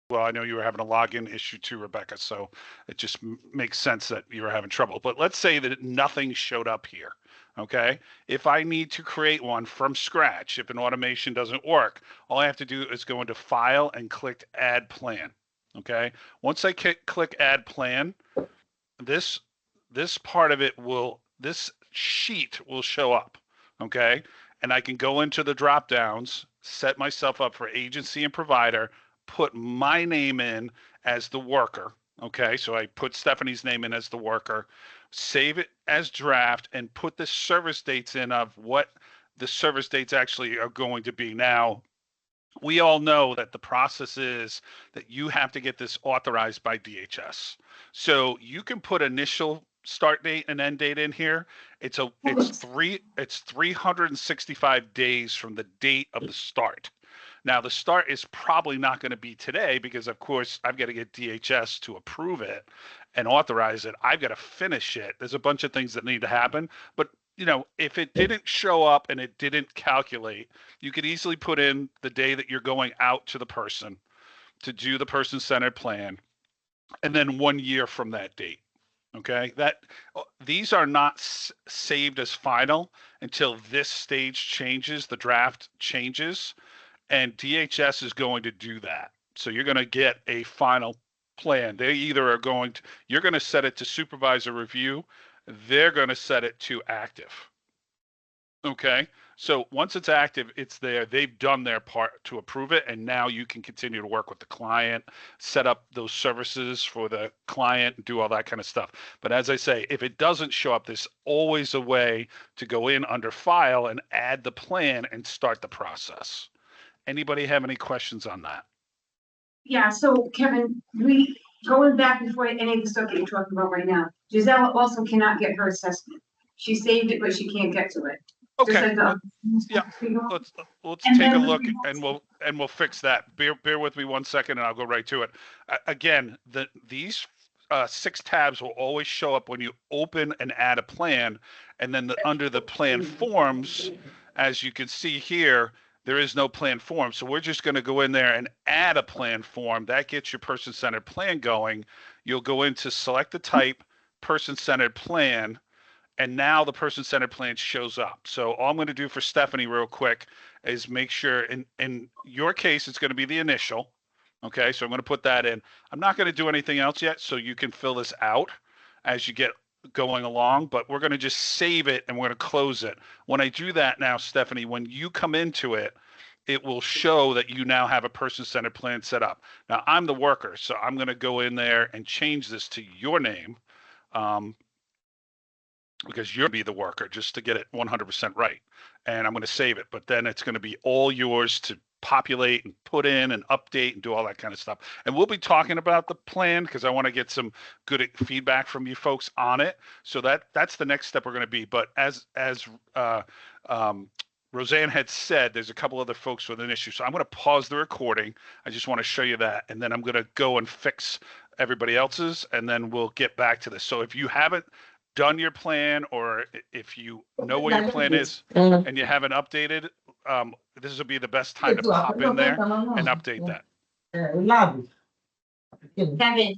well, I know you were having a login issue too, Rebecca, so it just makes sense that you were having trouble. But let's say that nothing showed up here, okay? If I need to create one from scratch, if an automation doesn't work, all I have to do is go into File and click Add Plan, okay? Once I click Add Plan, this part of it will, this sheet will show up, okay? And I can go into the drop downs, set myself up for agency and provider, put my name in as the worker, okay? So I put Stephanie's name in as the worker, save it as draft, and put the service dates in of what the service dates actually are going to be. Now, we all know that the process is that you have to get this authorized by DHS. So you can put initial start date and end date in here. It's 365 days from the date of the start. Now the start is probably not going to be today because of course I've got to get DHS to approve it and authorize it. I've got to finish it. There's a bunch of things that need to happen, but you know, if it didn't show up and it didn't calculate, you could easily put in the day that you're going out to the person to do the person-centered plan, and then 1 year from that date. Okay, these are not saved as final until this stage changes, the draft changes, and DHS is going to do that. So you're going to get a final plan. They either are going to, you're going to set it to supervisor review, they're going to set it to active. Okay, so once it's active, it's there. They've done their part to approve it, and now you can continue to work with the client, set up those services for the client, do all that kind of stuff. But as I say, if it doesn't show up, there's always a way to go in under file and add the plan and start the process. Anybody have any questions on that? Yeah, so Kevin, going back before any of the stuff that you're talking about right now, Giselle also cannot get her assessment. She saved it, but she can't get to it. Okay, yeah, let's take a look and we'll fix that. Bear with me 1 second and I'll go right to it. Again, these 6 tabs will always show up when you open and add a plan, and then under the plan forms, as you can see here, there is no plan form. So we're just going to go in there and add a plan form. That gets your person-centered plan going. You'll go into select the type, person-centered plan, and now the person-centered plan shows up. So all I'm going to do for Stephanie real quick is make sure, in your case, it's going to be the initial. Okay, so I'm going to put that in. I'm not going to do anything else yet, so you can fill this out as you get going along, but we're going to just save it and we're going to close it. When I do that now, Stephanie, when you come into it, it will show that you now have a person-centered plan set up. Now, I'm the worker, so I'm going to go in there and change this to your name. Because you'll be the worker just to get it 100% right. And I'm going to save it, but then it's going to be all yours to populate and put in and update and do all that kind of stuff. And we'll be talking about the plan because I want to get some good feedback from you folks on it. So that's the next step we're going to be. But as Roseanne had said, there's a couple other folks with an issue. So I'm going to pause the recording. I just want to show you that. And then I'm going to go and fix everybody else's, and then we'll get back to this. So if you haven't done your plan, or if you know what your plan is and you haven't updated, this will be the best time to pop in there and update that. Kevin,